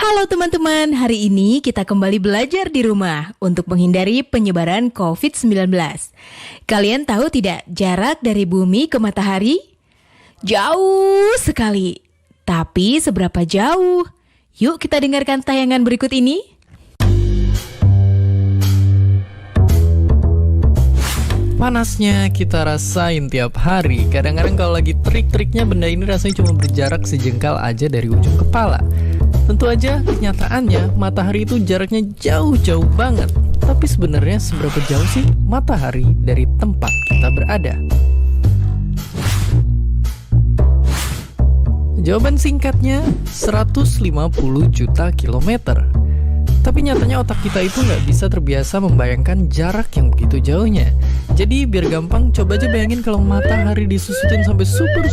Halo teman-teman, hari ini kita kembali belajar di rumah untuk menghindari penyebaran COVID-19. Kalian tahu tidak jarak dari bumi ke matahari? Jauh sekali. Tapi seberapa jauh? Yuk kita dengarkan tayangan berikut ini. Panasnya kita rasain tiap hari. Kadang-kadang kalau lagi trik-triknya benda ini rasanya cuma berjarak sejengkal aja dari ujung kepala. Tentu aja kenyataannya matahari itu jaraknya jauh-jauh banget. Tapi sebenarnya seberapa jauh sih matahari dari tempat kita berada? Jawaban singkatnya 150 juta kilometer. Tapi nyatanya otak kita itu nggak bisa terbiasa membayangkan jarak yang begitu jauhnya. Jadi biar gampang, coba aja bayangin kalau matahari disusutin sampai super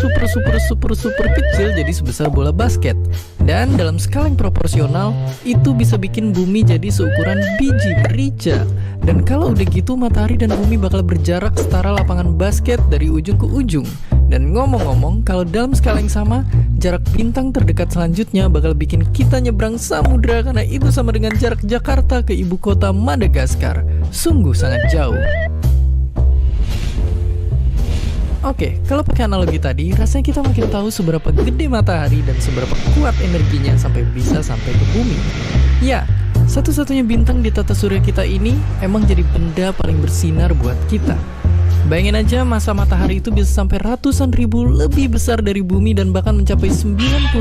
kecil jadi sebesar bola basket. Dan dalam skala yang proporsional, itu bisa bikin bumi jadi seukuran biji merica. Dan kalau udah gitu, matahari dan bumi bakal berjarak setara lapangan basket dari ujung ke ujung. Dan ngomong-ngomong, kalau dalam skala yang sama, jarak bintang terdekat selanjutnya bakal bikin kita nyebrang samudra karena itu sama dengan jarak Jakarta ke ibu kota Madagaskar. Sungguh sangat jauh. Oke, kalau pakai analogi tadi, rasanya kita makin tahu seberapa gede matahari dan seberapa kuat energinya sampai bisa sampai ke bumi. Ya, satu-satunya bintang di tata surya kita ini emang jadi benda paling bersinar buat kita. Bayangin aja masa matahari itu bisa sampai ratusan ribu lebih besar dari bumi dan bahkan mencapai 99,8%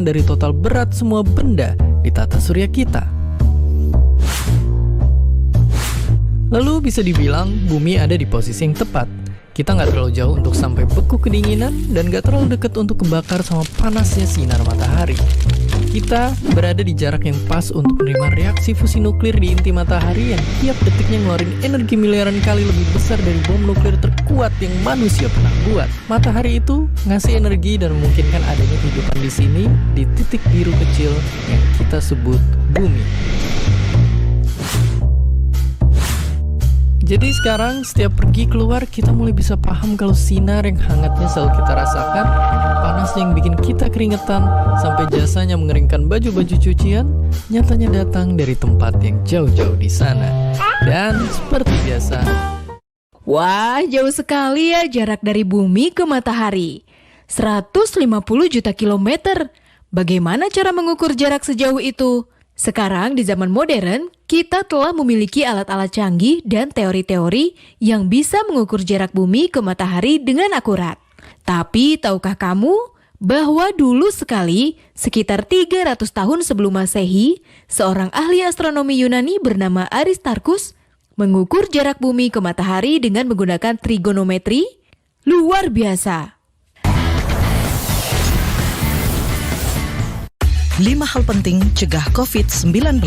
dari total berat semua benda di tata surya kita. Lalu bisa dibilang bumi ada di posisi yang tepat. Kita nggak terlalu jauh untuk sampai beku kedinginan dan nggak terlalu dekat untuk kebakar sama panasnya sinar matahari. Kita berada di jarak yang pas untuk menerima reaksi fusi nuklir di inti matahari yang tiap detiknya ngeluarin energi miliaran kali lebih besar dari bom nuklir terkuat yang manusia pernah buat. Matahari itu ngasih energi dan memungkinkan adanya kehidupan di sini di titik biru kecil yang kita sebut bumi. Jadi sekarang setiap pergi keluar kita mulai bisa paham kalau sinar yang hangatnya selalu kita rasakan, panasnya yang bikin kita keringetan, sampai jasanya mengeringkan baju-baju cucian, nyatanya datang dari tempat yang jauh-jauh di sana. Dan seperti biasa, Wah, jauh sekali ya jarak dari bumi ke matahari. 150 juta kilometer. Bagaimana cara mengukur jarak sejauh itu? Sekarang di zaman modern, kita telah memiliki alat-alat canggih dan teori-teori yang bisa mengukur jarak bumi ke matahari dengan akurat. Tapi tahukah kamu bahwa dulu sekali, sekitar 300 tahun sebelum Masehi, seorang ahli astronomi Yunani bernama Aristarchus mengukur jarak bumi ke matahari dengan menggunakan trigonometri? Luar biasa! 5 hal penting cegah COVID-19.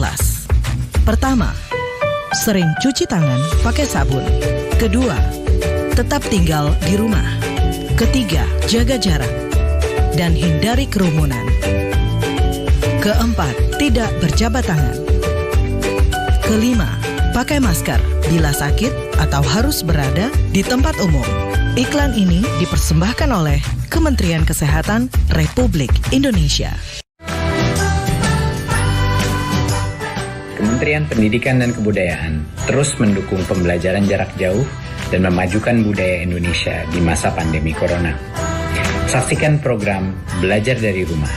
Pertama, sering cuci tangan pakai sabun. Kedua, tetap tinggal di rumah. Ketiga, jaga jarak dan hindari kerumunan. Keempat, tidak berjabat tangan. Kelima, pakai masker bila sakit atau harus berada di tempat umum. Iklan ini dipersembahkan oleh Kementerian Kesehatan Republik Indonesia. Kementerian Pendidikan dan Kebudayaan terus mendukung pembelajaran jarak jauh dan memajukan budaya Indonesia di masa pandemi corona. Saksikan program Belajar dari Rumah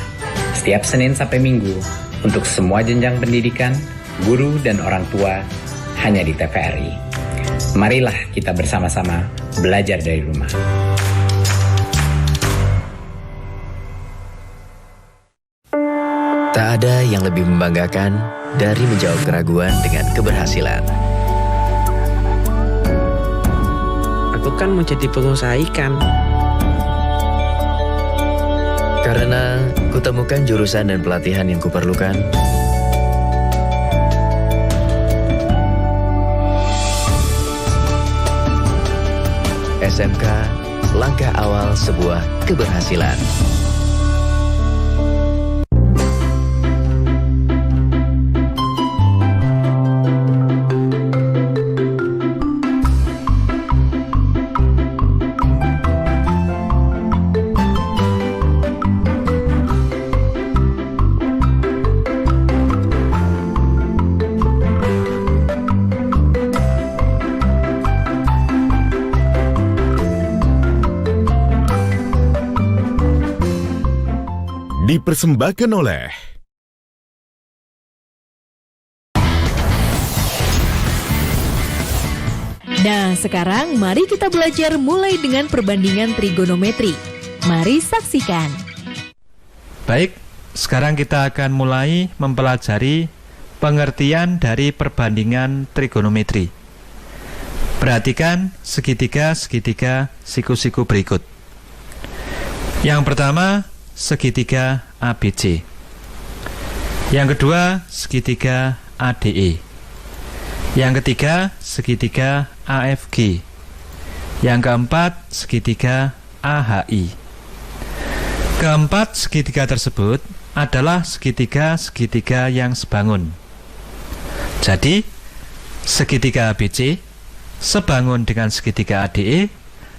setiap Senin sampai Minggu untuk semua jenjang pendidikan, guru dan orang tua hanya di TVRI. Marilah kita bersama-sama belajar dari rumah. Tak ada yang lebih membanggakan dari menjawab keraguan dengan keberhasilan. Aku kan mau jadi pengusaha ikan. Karena kutemukan jurusan dan pelatihan yang kuperlukan. SMK, langkah awal sebuah keberhasilan. dipersembahkan oleh Nah, sekarang mari kita belajar mulai dengan perbandingan trigonometri. Mari saksikan. Baik, sekarang kita akan mulai mempelajari pengertian dari perbandingan trigonometri. Perhatikan segitiga-segitiga siku-siku berikut. Yang pertama, segitiga ABC. Yang kedua, segitiga ADE. Yang ketiga, segitiga AFG. Yang keempat, segitiga AHI. Keempat segitiga tersebut adalah segitiga-segitiga yang sebangun. Jadi, segitiga ABC sebangun dengan segitiga ADE,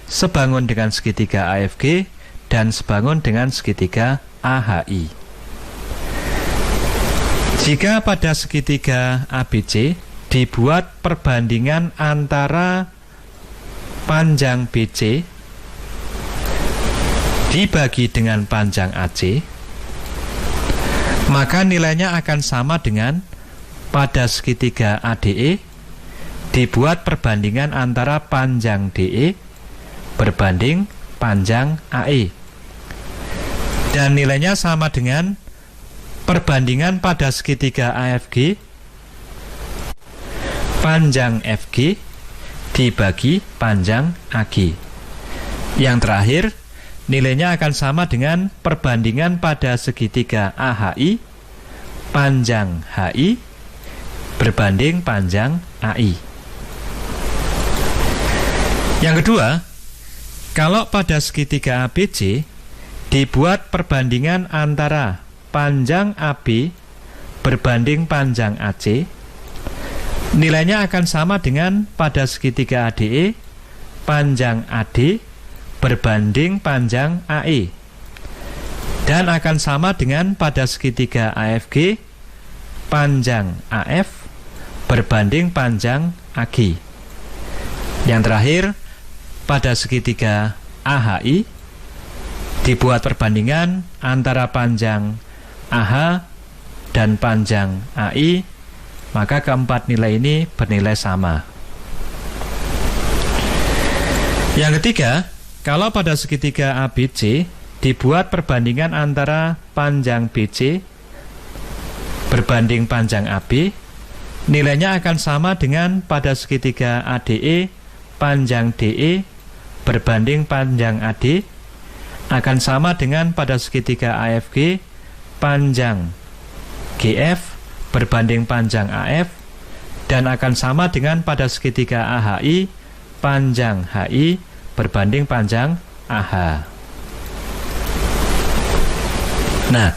sebangun dengan segitiga AFG, dan sebangun dengan segitiga AHI. Jika pada segitiga ABC dibuat perbandingan antara panjang BC dibagi dengan panjang AC, maka nilainya akan sama dengan pada segitiga ADE dibuat perbandingan antara panjang DE berbanding panjang AE. Dan nilainya sama dengan perbandingan pada segitiga AFG panjang FG dibagi panjang AG. Yang terakhir, nilainya akan sama dengan perbandingan pada segitiga AHI panjang HI berbanding panjang AI. Yang kedua, kalau pada segitiga ABC dibuat perbandingan antara panjang AB berbanding panjang AC, nilainya akan sama dengan pada segitiga ADE panjang AD berbanding panjang AE, dan akan sama dengan pada segitiga AFG panjang AF berbanding panjang AG. Yang terakhir, pada segitiga AHI dibuat perbandingan antara panjang AH dan panjang AI, maka keempat nilai ini bernilai sama. Yang ketiga, kalau pada segitiga ABC dibuat perbandingan antara panjang BC berbanding panjang AB, nilainya akan sama dengan pada segitiga ADE panjang DE berbanding panjang AD, akan sama dengan pada segitiga AFG panjang GF berbanding panjang AF, dan akan sama dengan pada segitiga AHI panjang HI berbanding panjang AH. Nah,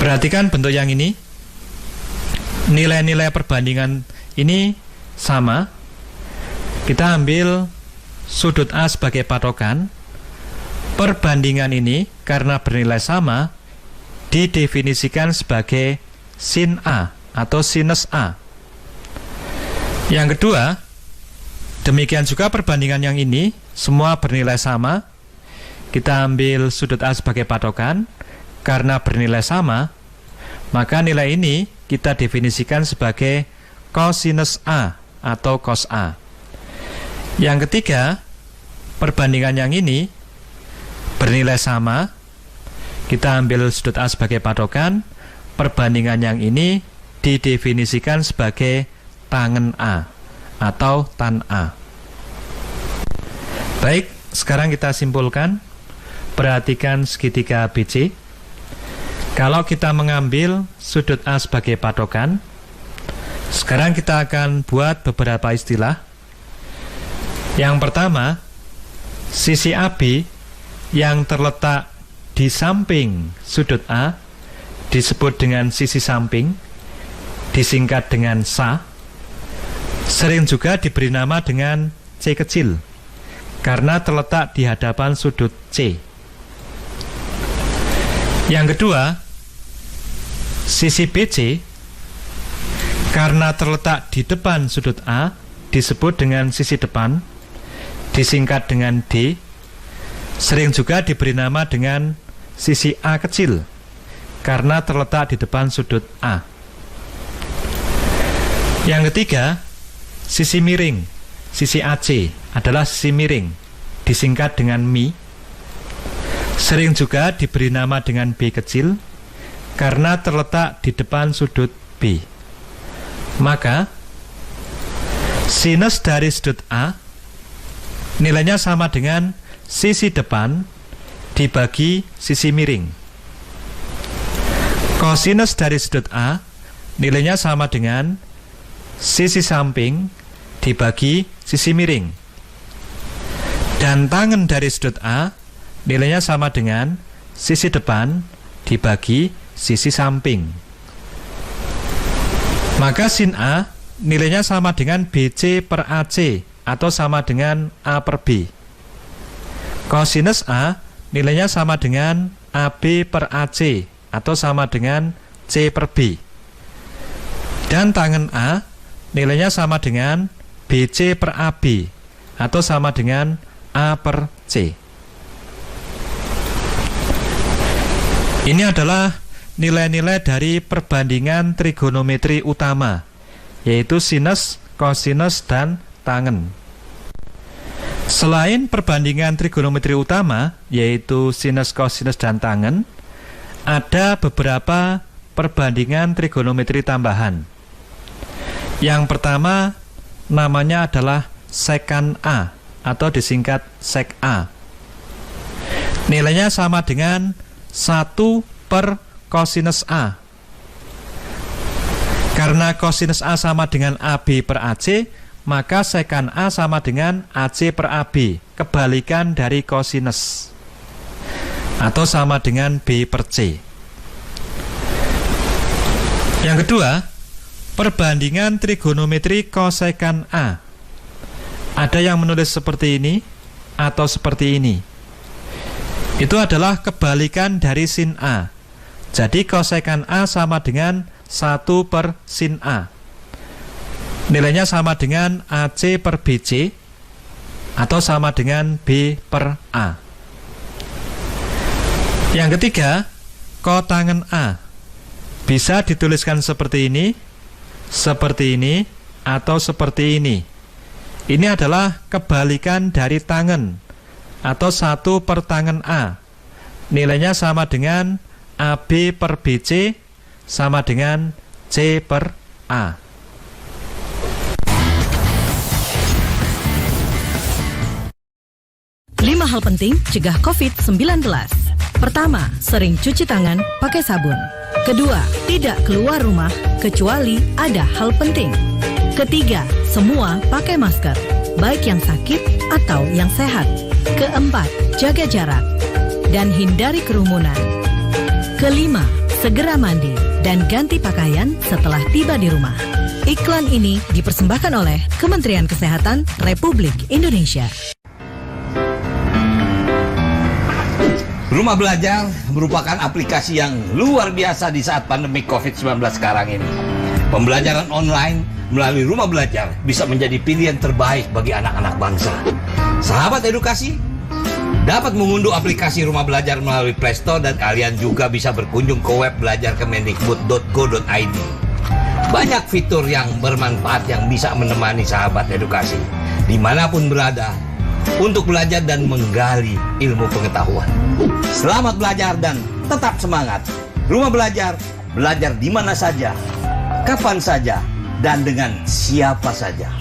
perhatikan bentuk yang ini. Nilai-nilai perbandingan ini sama. Kita ambil sudut A sebagai patokan. Perbandingan ini karena bernilai sama didefinisikan sebagai sin A atau sinus A. Yang kedua, demikian juga perbandingan yang ini semua bernilai sama. Kita ambil sudut A sebagai patokan. Karena bernilai sama, maka nilai ini kita definisikan sebagai cosinus A atau cos A. Yang ketiga, perbandingan yang ini bernilai sama. Kita ambil sudut A sebagai patokan. Perbandingan yang ini didefinisikan sebagai tangen A atau tan A. Baik, sekarang kita simpulkan. Perhatikan segitiga ABC. Kalau kita mengambil sudut A sebagai patokan, sekarang kita akan buat beberapa istilah. Yang pertama, sisi AB yang terletak di samping sudut A disebut dengan sisi samping, disingkat dengan SA. Sering juga diberi nama dengan C kecil karena terletak di hadapan sudut C. Yang kedua, sisi BC karena terletak di depan sudut A disebut dengan sisi depan, disingkat dengan D. Sering juga diberi nama dengan sisi A kecil karena terletak di depan sudut A. Yang ketiga, sisi miring, sisi AC adalah sisi miring, disingkat dengan Mi. Sering juga diberi nama dengan B kecil karena terletak di depan sudut B. Maka, sinus dari sudut A nilainya sama dengan sisi depan dibagi sisi miring. Kosinus dari sudut A nilainya sama dengan sisi samping dibagi sisi miring. Dan tangen dari sudut A nilainya sama dengan sisi depan dibagi sisi samping. Maka sin A nilainya sama dengan BC per AC atau sama dengan A per B. Kosinus A nilainya sama dengan AB per AC atau sama dengan C per B. Dan tangen A nilainya sama dengan BC per AB atau sama dengan A per C. Ini adalah nilai-nilai dari perbandingan trigonometri utama, yaitu sinus, kosinus, dan tangen. Selain perbandingan trigonometri utama, yaitu sinus, kosinus, dan tangen, ada beberapa perbandingan trigonometri tambahan. Yang pertama namanya adalah sekan A atau disingkat sek A. Nilainya sama dengan 1 per kosinus A. Karena kosinus A sama dengan AB per AC, maka sekan A sama dengan AC per AB, kebalikan dari kosinus, atau sama dengan B per C. Yang kedua, perbandingan trigonometri kosekan A. Ada yang menulis seperti ini atau seperti ini. Itu adalah kebalikan dari sin A. Jadi kosekan A sama dengan 1 per sin A. Nilainya sama dengan AC per BC atau sama dengan B per A. Yang ketiga, kotangen A. Bisa dituliskan seperti ini, atau seperti ini. Ini adalah kebalikan dari tangen atau 1 per tangen A. Nilainya sama dengan AB per BC sama dengan C per A. Lima hal penting cegah COVID-19. Pertama, sering cuci tangan pakai sabun. Kedua, tidak keluar rumah kecuali ada hal penting. Ketiga, semua pakai masker, baik yang sakit atau yang sehat. Keempat, jaga jarak dan hindari kerumunan. Kelima, segera mandi dan ganti pakaian setelah tiba di rumah. Iklan ini dipersembahkan oleh Kementerian Kesehatan Republik Indonesia. Rumah Belajar merupakan aplikasi yang luar biasa di saat pandemi COVID-19 sekarang ini. Pembelajaran online melalui Rumah Belajar bisa menjadi pilihan terbaik bagi anak-anak bangsa. Sahabat edukasi, dapat mengunduh aplikasi Rumah Belajar melalui Play Store dan kalian juga bisa berkunjung ke web belajarkemendikbud.go.id. Banyak fitur yang bermanfaat yang bisa menemani sahabat edukasi dimanapun berada untuk belajar dan menggali ilmu pengetahuan. Selamat belajar dan tetap semangat. Rumah Belajar, belajar di mana saja, kapan saja, dan dengan siapa saja.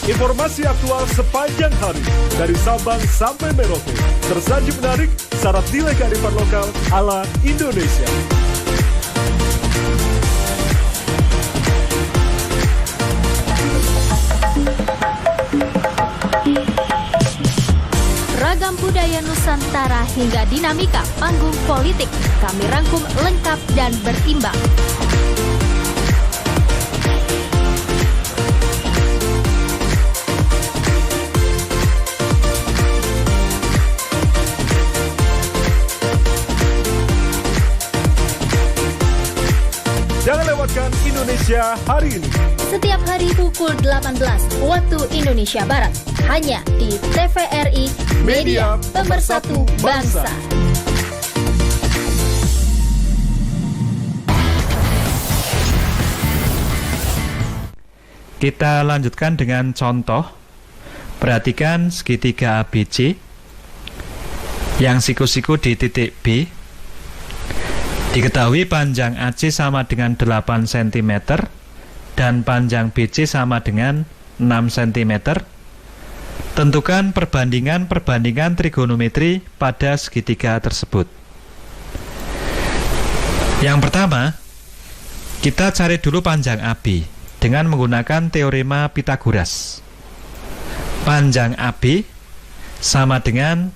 Informasi aktual sepanjang hari dari Sabang sampai Merauke. Tersaji menarik, syarat nilai kearifan lokal ala Indonesia. Ragam budaya Nusantara hingga dinamika panggung politik kami rangkum lengkap dan berimbang. Makan Indonesia hari ini. Setiap hari pukul 18 waktu Indonesia Barat. Hanya di TVRI, Media Pemersatu Bangsa. Kita lanjutkan dengan contoh. Perhatikan segitiga ABC yang siku-siku di titik B. Diketahui panjang AC sama dengan 8 cm dan panjang BC sama dengan 6 cm. Tentukan perbandingan trigonometri pada segitiga tersebut. Yang pertama, kita cari dulu panjang AB dengan menggunakan teorema Pythagoras. Panjang AB sama dengan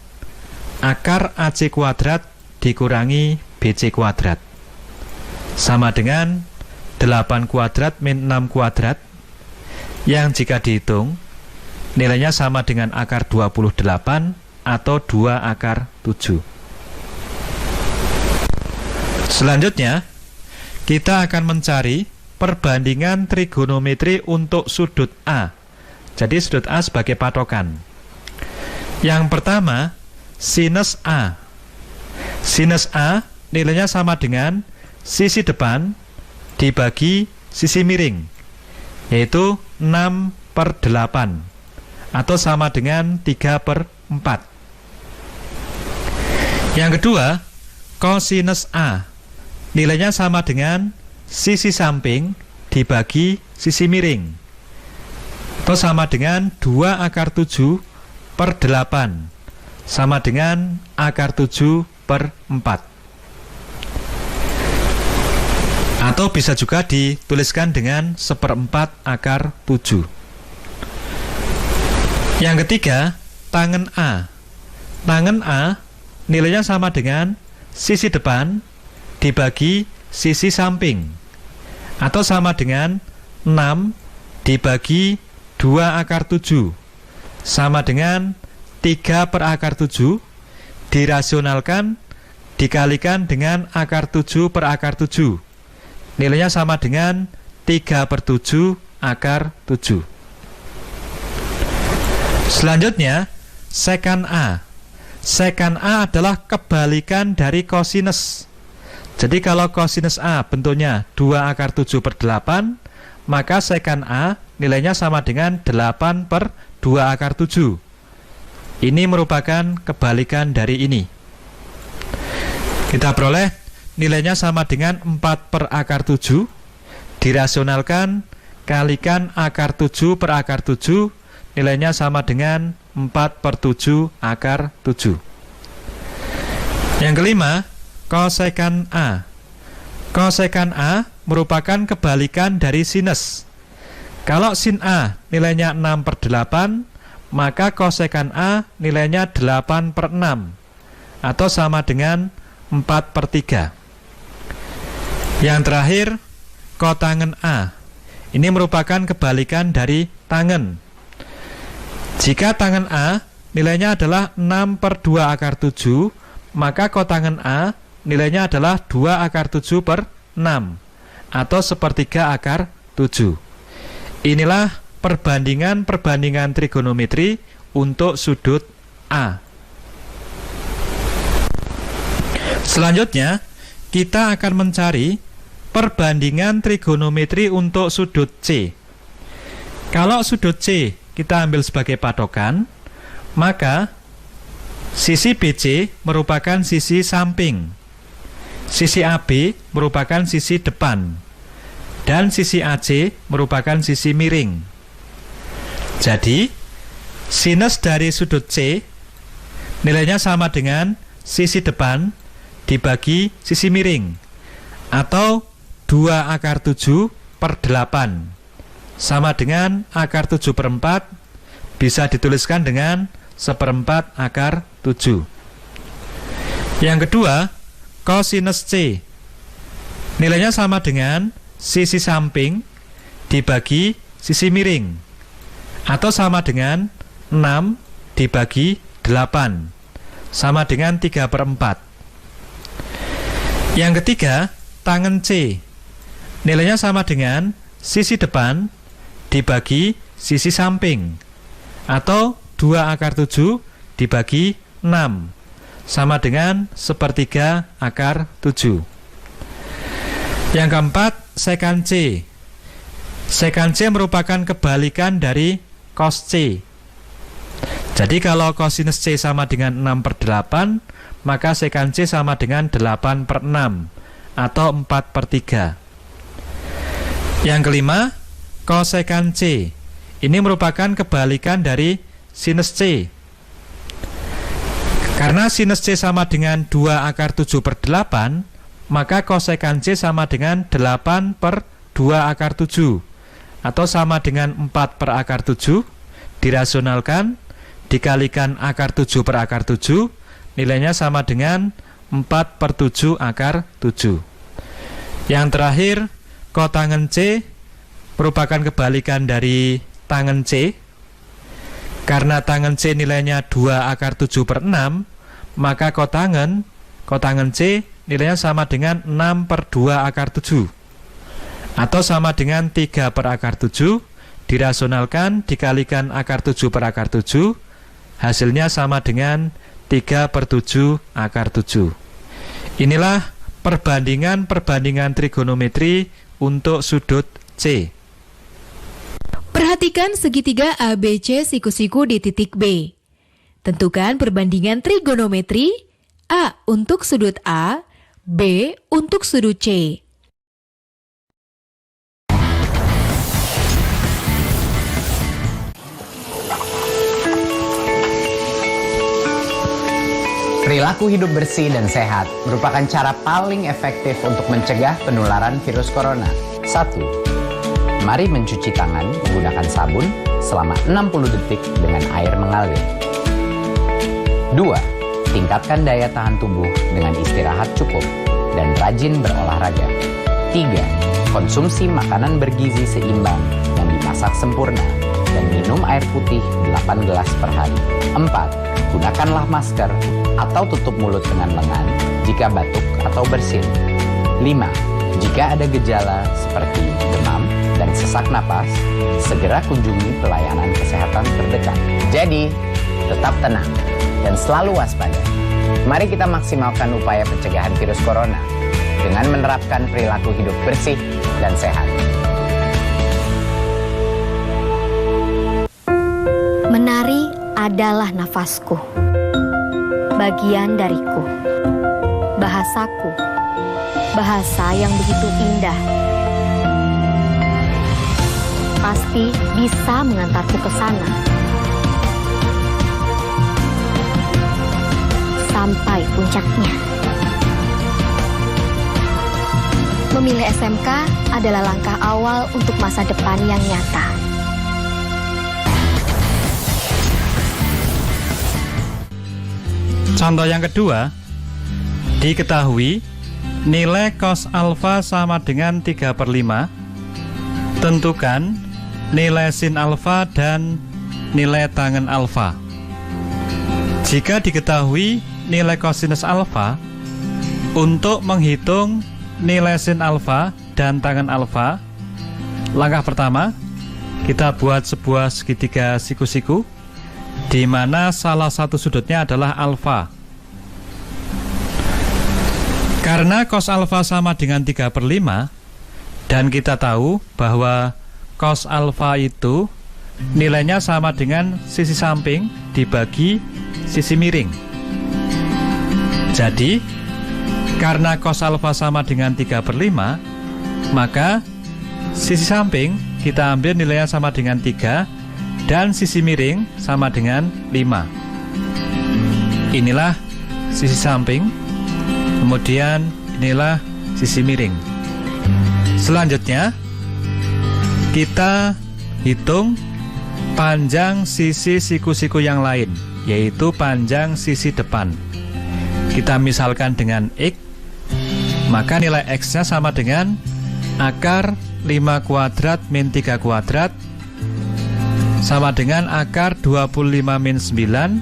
akar AC kuadrat dikurangi BC kuadrat, sama dengan 8 kuadrat min 6 kuadrat, yang jika dihitung nilainya sama dengan akar 28 atau 2 akar 7. Selanjutnya, kita akan mencari perbandingan trigonometri untuk sudut A. Jadi sudut A sebagai patokan. Yang pertama, sinus A. Sinus A nilainya sama dengan sisi depan dibagi sisi miring, yaitu 6/8 atau sama dengan 3/4. Yang kedua, kosinus A nilainya sama dengan sisi samping dibagi sisi miring, atau sama dengan 2 akar 7/8, sama dengan akar 7/4. Atau bisa juga dituliskan dengan 1/4 akar 7. Yang ketiga, tangen A. Tangen A nilainya sama dengan sisi depan dibagi sisi samping, atau sama dengan 6 dibagi 2 akar 7, sama dengan 3/7, dirasionalkan dikalikan dengan akar 7/7. Nilainya sama dengan 3/7 akar 7. Selanjutnya, sekan A. Sekan A adalah kebalikan dari kosinus. Jadi kalau kosinus A bentuknya 2 akar 7/8, maka sekan A nilainya sama dengan 8/2 akar 7. Ini merupakan kebalikan dari ini. Kita peroleh nilainya sama dengan 4/7, dirasionalkan kalikan akar 7/7, nilainya sama dengan 4/7 akar 7. Yang kelima, kosekan A. Kosekan A merupakan kebalikan dari sinus. Kalau sin A nilainya 6/8, maka kosekan A nilainya 8/6 atau sama dengan 4/3. Yang terakhir, kotangen A. Ini merupakan kebalikan dari tangen. Jika tangen A nilainya adalah 6/2 akar 7, maka kotangen A nilainya adalah 2 akar 7/6 atau 1/3 akar 7. Inilah perbandingan trigonometri untuk sudut A. Selanjutnya, kita akan mencari perbandingan trigonometri untuk sudut C. Kalau sudut C kita ambil sebagai patokan, maka sisi BC merupakan sisi samping, sisi AB merupakan sisi depan, dan sisi AC merupakan sisi miring. Jadi, sinus dari sudut C nilainya sama dengan sisi depan dibagi sisi miring, atau 2 akar 7/8, sama dengan akar 7/4, bisa dituliskan dengan 1/4 akar 7. Yang kedua, kosinus C nilainya sama dengan sisi samping dibagi sisi miring, atau sama dengan 6 dibagi 8, sama dengan 3/4. Yang ketiga, tangen C nilainya sama dengan sisi depan dibagi sisi samping, atau 2 akar 7 dibagi 6, sama dengan 1/3 akar 7. Yang keempat, sekant C. Sekant C merupakan kebalikan dari cos C. Jadi kalau kosinus C sama dengan 6/8, maka sekant C sama dengan 8/6, atau 4/3. Yang kelima, kosekant C. Ini merupakan kebalikan dari sinus C. Karena sinus C sama dengan 2 akar 7/8, maka kosekant C sama dengan 8/2 akar 7, atau sama dengan 4/7, dirasionalkan, dikalikan akar 7/7, nilainya sama dengan 4/7 akar 7. Yang terakhir, kotangen C merupakan kebalikan dari tangen C. Karena tangen C nilainya 2 akar 7/6, maka kotangen C nilainya sama dengan 6/2 akar 7, atau sama dengan 3/7, dirasionalkan, dikalikan akar 7/7, hasilnya sama dengan 3/7 akar 7. Inilah perbandingan trigonometri untuk sudut C. Perhatikan segitiga ABC siku-siku di titik B. Tentukan perbandingan trigonometri A untuk sudut A, B untuk sudut C. Perilaku hidup bersih dan sehat merupakan cara paling efektif untuk mencegah penularan virus corona. 1. Mari mencuci tangan menggunakan sabun selama 60 detik dengan air mengalir. 2. Tingkatkan daya tahan tubuh dengan istirahat cukup dan rajin berolahraga. 3. Konsumsi makanan bergizi seimbang yang dimasak sempurna dan minum air putih 8 gelas per hari. 4. Gunakanlah masker atau tutup mulut dengan lengan jika batuk atau bersin. 5. Jika ada gejala seperti demam dan sesak napas, segera kunjungi pelayanan kesehatan terdekat. Jadi, tetap tenang dan selalu waspada. Mari kita maksimalkan upaya pencegahan virus corona dengan menerapkan perilaku hidup bersih dan sehat. Menari adalah nafasku, bagian dariku, bahasaku, bahasa yang begitu indah. Pasti bisa mengantarku ke sana. Sampai puncaknya. Memilih SMK adalah langkah awal untuk masa depan yang nyata. Contoh yang kedua, diketahui nilai cos alfa sama dengan 3/5. Tentukan nilai sin alfa dan nilai tangen alfa. Jika diketahui nilai kosinus alfa, untuk menghitung nilai sin alfa dan tangen alfa, langkah pertama, kita buat sebuah segitiga siku-siku di mana salah satu sudutnya adalah alfa. Karena cos alfa sama dengan 3/5, dan kita tahu bahwa cos alfa itu nilainya sama dengan sisi samping dibagi sisi miring. Jadi, karena cos alfa sama dengan 3/5, maka sisi samping kita ambil nilainya sama dengan 3, dan sisi miring sama dengan 5. Inilah sisi samping, kemudian inilah sisi miring. Selanjutnya, kita hitung panjang sisi siku-siku yang lain, yaitu panjang sisi depan. Kita misalkan dengan X, maka nilai X-nya sama dengan akar 5 kuadrat min 3 kuadrat sama dengan akar 25 min 9,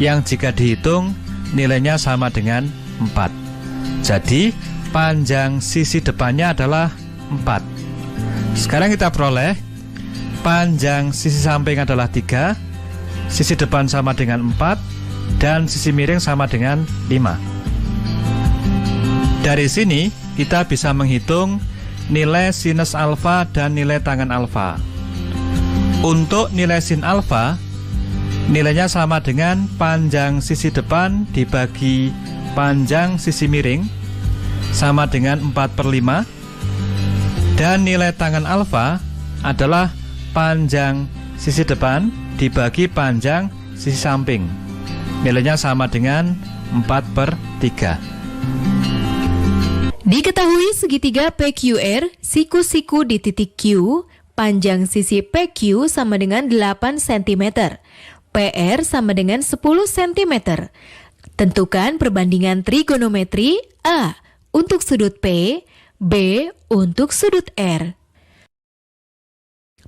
yang jika dihitung nilainya sama dengan 4. Jadi panjang sisi depannya adalah 4. Sekarang kita peroleh panjang sisi samping adalah 3, sisi depan sama dengan 4, dan sisi miring sama dengan 5. Dari sini kita bisa menghitung nilai sinus alfa dan nilai tangen alfa. Untuk nilai sin alfa, nilainya sama dengan panjang sisi depan dibagi panjang sisi miring sama dengan 4/5, dan nilai tangen alfa adalah panjang sisi depan dibagi panjang sisi samping. Nilainya sama dengan 4/3. Diketahui segitiga PQR, siku-siku di titik Q, panjang sisi PQ sama dengan 8 cm, PR sama dengan 10 cm. Tentukan perbandingan trigonometri A untuk sudut P, B untuk sudut R.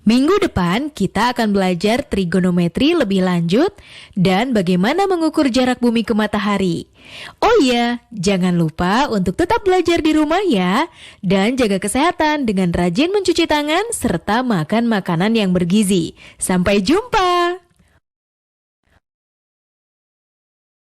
Minggu depan kita akan belajar trigonometri lebih lanjut dan bagaimana mengukur jarak bumi ke matahari. Oh iya, jangan lupa untuk tetap belajar di rumah ya, dan jaga kesehatan dengan rajin mencuci tangan serta makan makanan yang bergizi. Sampai jumpa!